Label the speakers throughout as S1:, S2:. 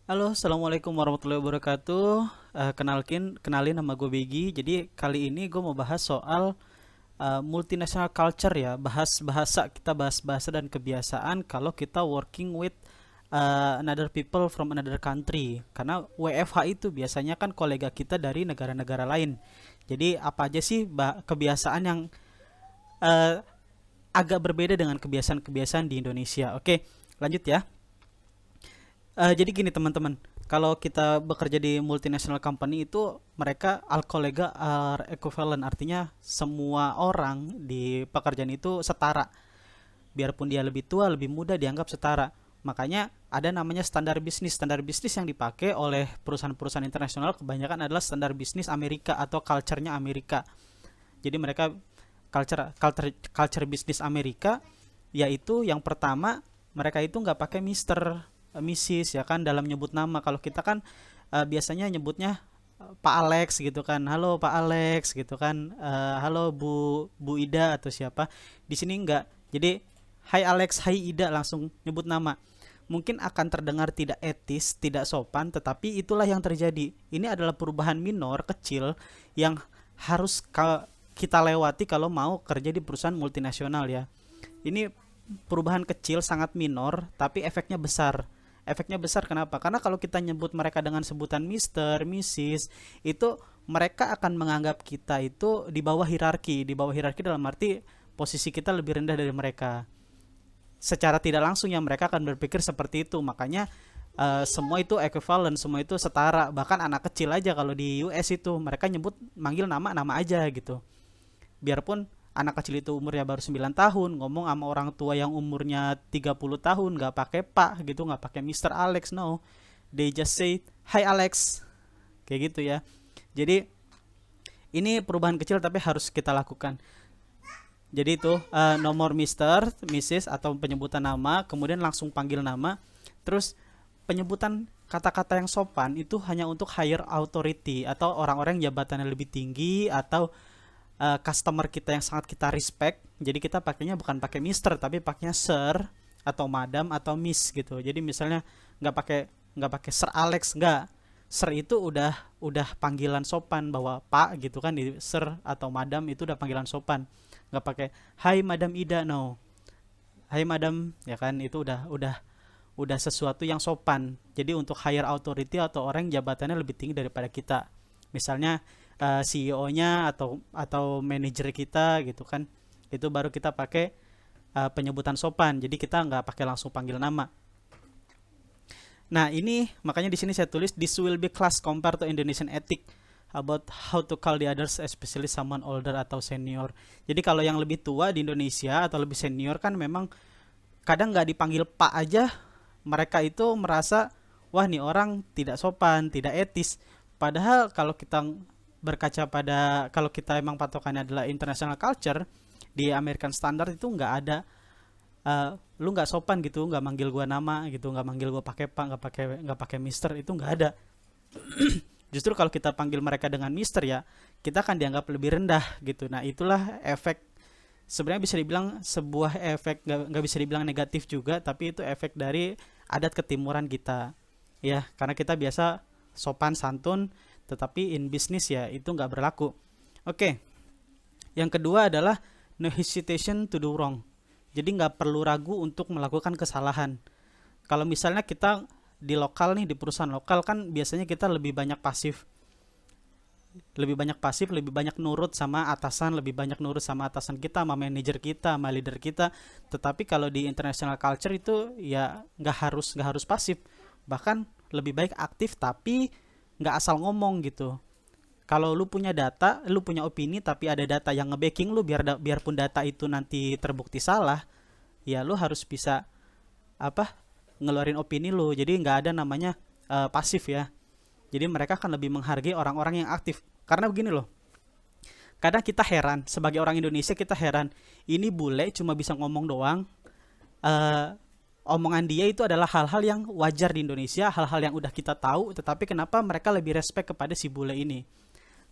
S1: Halo, assalamualaikum warahmatullahi wabarakatuh. Kenalin nama gue Begi. Jadi kali ini gue mau bahas soal multinational culture ya. Kita bahas bahasa dan kebiasaan kalau kita working with another people from another country. Karena WFH itu biasanya kan kolega kita dari negara-negara lain. Jadi apa aja sih kebiasaan yang uh, agak berbeda dengan kebiasaan-kebiasaan di Indonesia? Oke, lanjut ya. Jadi gini teman-teman, kalau kita bekerja di multinational company itu mereka all kolega are equivalent, artinya semua orang di pekerjaan itu setara. Biarpun dia lebih tua, lebih muda dianggap setara. Makanya ada namanya standar bisnis. Standar bisnis yang dipakai oleh perusahaan-perusahaan internasional kebanyakan adalah standar bisnis Amerika atau culture-nya Amerika. Jadi mereka culture bisnis Amerika yaitu yang pertama mereka itu nggak pakai Mister, Mrs ya kan dalam nyebut nama. Kalau kita kan biasanya nyebutnya Pak Alex gitu kan, halo Pak Alex gitu kan, halo Bu Ida atau siapa. Di sini enggak. Jadi Hai Alex, Hai Ida, langsung nyebut nama. Mungkin akan terdengar tidak etis, tidak sopan, tetapi itulah yang terjadi. Ini adalah perubahan minor kecil yang harus kita lewati kalau mau kerja di perusahaan multinasional ya. Ini perubahan kecil sangat minor tapi efeknya besar. Efeknya besar kenapa? Karena kalau kita nyebut mereka dengan sebutan Mister, Mrs, itu mereka akan menganggap kita itu di bawah hierarki. Di bawah hierarki dalam arti posisi kita lebih rendah dari mereka. Secara tidak langsung ya mereka akan berpikir seperti itu. Makanya semua itu equivalent, semua itu setara. Bahkan anak kecil aja kalau di US itu mereka nyebut manggil nama-nama aja gitu. Biarpun anak kecil itu umurnya baru 9 tahun ngomong sama orang tua yang umurnya 30 tahun nggak pakai pak gitu, nggak pakai Mister Alex, no, they just say hi Alex, kayak gitu ya. Jadi ini perubahan kecil tapi harus kita lakukan. Jadi itu nomor Mister, Mrs atau penyebutan nama, kemudian langsung panggil nama. Terus penyebutan kata-kata yang sopan itu hanya untuk higher authority atau orang-orang yang jabatannya lebih tinggi atau customer kita yang sangat kita respect. Jadi kita pakainya bukan pakai Mister tapi pakainya Sir atau Madam atau Miss gitu. Jadi misalnya nggak pakai nggak pakai Sir Alex, nggak. Sir itu udah panggilan sopan, bahwa Pak gitu kan, di Sir atau Madam itu udah panggilan sopan. Nggak pakai Hai Madam Ida, no. Hai Madam ya kan, itu udah sesuatu yang sopan. Jadi untuk higher authority atau orang yang jabatannya lebih tinggi daripada kita, misalnya CEO-nya atau manajer kita gitu kan, itu baru kita pakai penyebutan sopan. Jadi kita nggak pakai langsung panggil nama. Nah ini makanya di sini saya tulis this will be class compared to Indonesian ethic about how to call the others, especially someone older atau senior. Jadi kalau yang lebih tua di Indonesia atau lebih senior kan memang kadang nggak dipanggil Pak aja mereka itu merasa wah nih orang tidak sopan, tidak etis. Padahal kalau kita berkaca pada, kalau kita emang patokannya adalah international culture, di American Standard itu nggak ada lu nggak sopan gitu, nggak manggil gua nama gitu, nggak manggil gua pakai pak, nggak pakai mister, itu nggak ada. Justru kalau kita panggil mereka dengan mister ya kita akan dianggap lebih rendah gitu. Nah itulah efek, sebenarnya bisa dibilang sebuah efek, nggak bisa dibilang negatif juga, tapi itu efek dari adat ketimuran kita ya, karena kita biasa sopan santun, tetapi in business ya itu nggak berlaku. Oke, yang kedua adalah no hesitation to do wrong. Jadi nggak perlu ragu untuk melakukan kesalahan. Kalau misalnya kita di lokal nih, di perusahaan lokal kan biasanya kita lebih banyak nurut sama atasan, lebih banyak nurut sama atasan kita, sama manajer kita, sama leader kita. Tetapi kalau di international culture itu ya nggak harus pasif, bahkan lebih baik aktif tapi nggak asal ngomong gitu. Kalau lu punya data, lu punya opini tapi ada data yang nge-backing lu, biarpun data itu nanti terbukti salah, ya lu harus bisa apa, ngeluarin opini lu. Jadi nggak ada namanya pasif ya. Jadi mereka akan lebih menghargai orang-orang yang aktif. Karena begini loh, kadang kita heran, sebagai orang Indonesia kita heran, ini bule cuma bisa ngomong doang, eh, omongan dia itu adalah hal-hal yang wajar di Indonesia, hal-hal yang udah kita tahu, tetapi kenapa mereka lebih respect kepada si bule ini?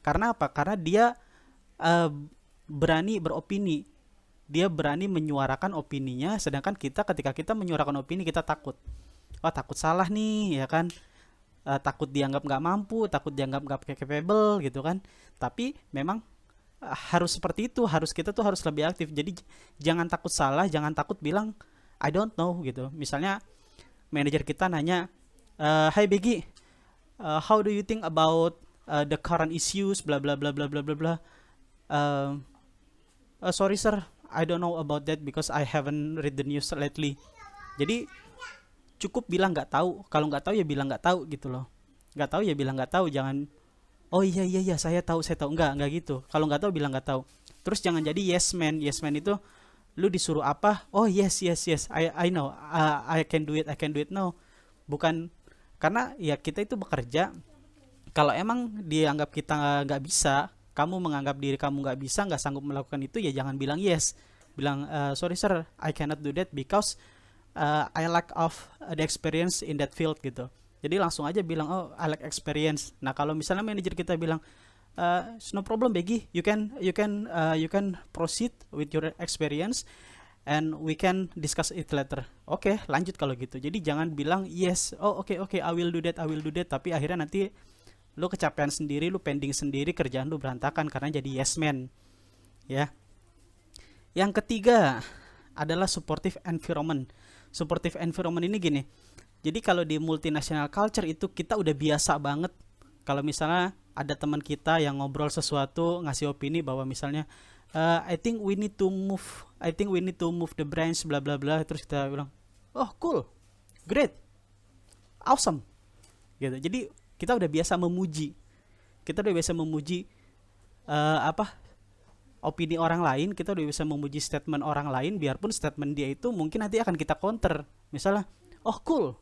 S1: Karena apa? Karena dia eh, berani beropini, dia berani menyuarakan opininya, sedangkan kita ketika kita menyuarakan opini kita takut, wah takut salah nih ya kan, takut dianggap nggak mampu, takut dianggap nggak capable gitu kan. Tapi memang harus seperti itu, kita tuh harus lebih aktif. Jadi jangan takut salah, jangan takut bilang I don't know gitu. Misalnya manajer kita nanya, "Hai Begi, how do you think about the current issues bla bla bla bla bla bla bla." Uh, Sorry sir, I don't know about that because I haven't read the news lately. Jadi cukup bilang nggak tahu. Kalau nggak tahu ya bilang nggak tahu gitu loh. Nggak tahu ya bilang nggak tahu. Jangan oh iya iya iya saya tahu saya tahu. Nggak gitu. Kalau nggak tahu bilang nggak tahu. Terus jangan jadi yes man. Yes man itu lu disuruh apa? Oh yes yes yes. I know. I can do it. I can do it. No. Bukan, karena ya kita itu bekerja. Kalau emang dianggap kita nggak bisa, kamu menganggap diri kamu nggak bisa, nggak sanggup melakukan itu, ya jangan bilang yes. Bilang sorry sir, I cannot do that because I lack of the experience in that field gitu. Jadi langsung aja bilang oh I lack experience. Nah kalau misalnya manajer kita bilang no problem Begi, you can proceed with your experience and we can discuss it later. Oke, lanjut kalau gitu. Jadi jangan bilang yes, oh oke, I will do that, tapi akhirnya nanti lu kecapean sendiri, lu pending sendiri, kerjaan lu berantakan karena jadi yes man. Ya. Yang ketiga adalah supportive environment. Supportive environment ini gini. Jadi kalau di multinational culture itu kita udah biasa banget kalau misalnya ada teman kita yang ngobrol sesuatu, ngasih opini bahwa misalnya I think we need to move the branch bla bla bla, terus kita bilang, "Oh, cool. Great. Awesome." Gitu. Jadi kita udah biasa memuji. Kita udah biasa memuji opini orang lain, kita udah bisa memuji statement orang lain, biarpun statement dia itu mungkin nanti akan kita counter. Misalnya, "Oh, cool.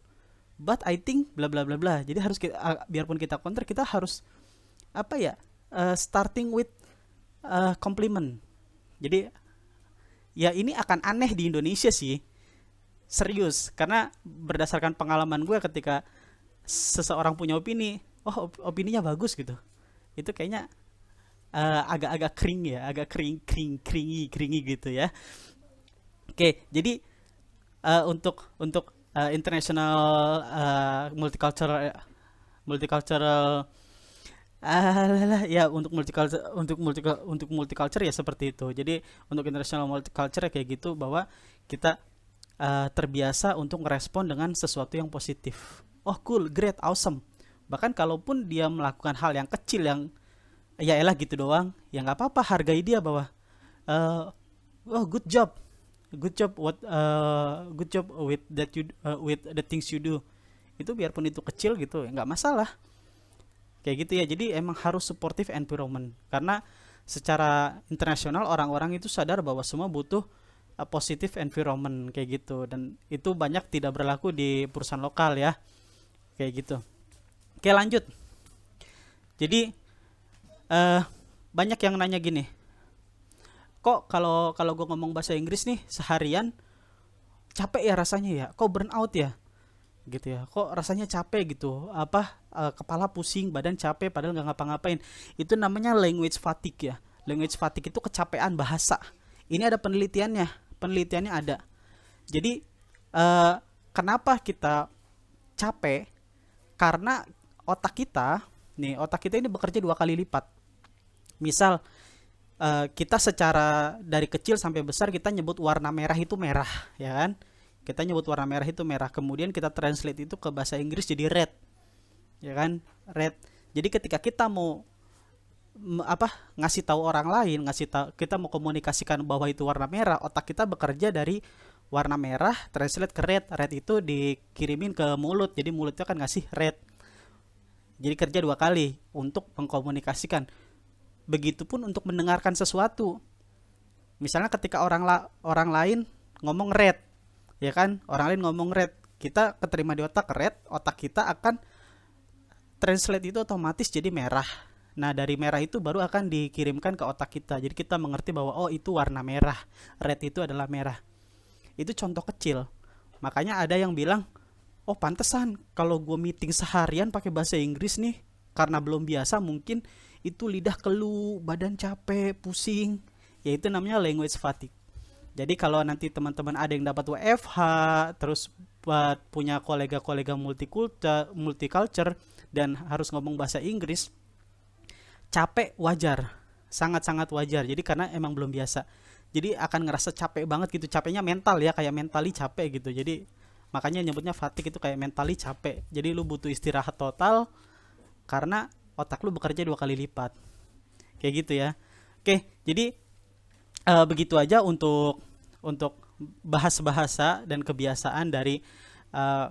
S1: But I think bla bla bla bla." Jadi harus kita, biarpun kita counter, kita harus starting with compliment. Jadi ya ini akan aneh di Indonesia sih, serius, karena berdasarkan pengalaman gue ketika seseorang punya opini, oh opininya bagus gitu, itu kayaknya agak-agak kering ya, agak keringi gitu ya. Oke, jadi untuk international multicultural ya untuk multicultural ya seperti itu. Jadi untuk international multicultural ya kayak gitu, bahwa kita terbiasa untuk merespon dengan sesuatu yang positif. Oh cool, great, awesome. Bahkan kalaupun dia melakukan hal yang kecil yang ya elah gitu doang, ya nggak apa-apa, hargai dia bahwa oh good job with that you with the things you do. Itu biarpun itu kecil gitu ya nggak masalah. Kayak gitu ya. Jadi emang harus supportive environment, karena secara internasional orang-orang itu sadar bahwa semua butuh positive environment kayak gitu, dan itu banyak tidak berlaku di perusahaan lokal ya. Kayak gitu. Oke, lanjut. Jadi banyak yang nanya gini, kok kalau gue ngomong bahasa Inggris nih seharian capek ya rasanya ya, kok burn out ya gitu ya, kok rasanya capek gitu, kepala pusing, badan capek padahal nggak ngapa-ngapain. Itu namanya language fatigue ya. Language fatigue itu kecapean bahasa. Ini ada penelitiannya ada. Jadi kenapa kita capek? Karena otak kita ini bekerja 2 kali lipat. Misal kita secara dari kecil sampai besar kita nyebut warna merah itu merah, ya kan? Kita nyebut warna merah itu merah, kemudian kita translate itu ke bahasa Inggris jadi red, ya kan? Red. Jadi ketika kita mau ngasih tahu orang lain, kita mau komunikasikan bahwa itu warna merah, otak kita bekerja dari warna merah translate ke red. Red itu dikirimin ke mulut, jadi mulutnya akan ngasih red. Jadi kerja 2 kali untuk mengkomunikasikan. Begitupun untuk mendengarkan sesuatu. Misalnya ketika orang lain ngomong red, ya kan? Orang lain ngomong red, kita keterima di otak red, otak kita akan translate itu otomatis jadi merah. Nah, dari merah itu baru akan dikirimkan ke otak kita. Jadi kita mengerti bahwa oh itu warna merah, red itu adalah merah. Itu contoh kecil. Makanya ada yang bilang, oh pantesan kalau gue meeting seharian pakai bahasa Inggris nih, karena belum biasa mungkin itu lidah keluh, badan capek, pusing. Ya itu namanya language fatigue. Jadi kalau nanti teman-teman ada yang dapat WFH, terus buat punya kolega-kolega multicultural dan harus ngomong bahasa Inggris, capek wajar, sangat-sangat wajar. Jadi karena emang belum biasa. Jadi akan ngerasa capek banget gitu, capeknya mental ya, kayak mentally capek gitu. Jadi makanya nyebutnya fatigue, itu kayak mentally capek. Jadi lu butuh istirahat total karena otak lu bekerja 2 kali lipat. Kayak gitu ya. Oke, jadi begitu aja untuk bahas bahasa dan kebiasaan dari eh,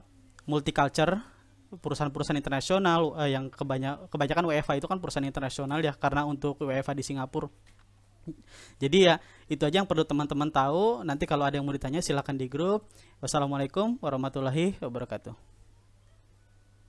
S1: multicultural, perusahaan-perusahaan internasional yang kebanyakan WFA itu kan perusahaan internasional ya, karena untuk WFA di Singapura. Jadi ya itu aja yang perlu teman-teman tahu. Nanti kalau ada yang mau ditanya silakan di grup. Wassalamualaikum warahmatullahi wabarakatuh.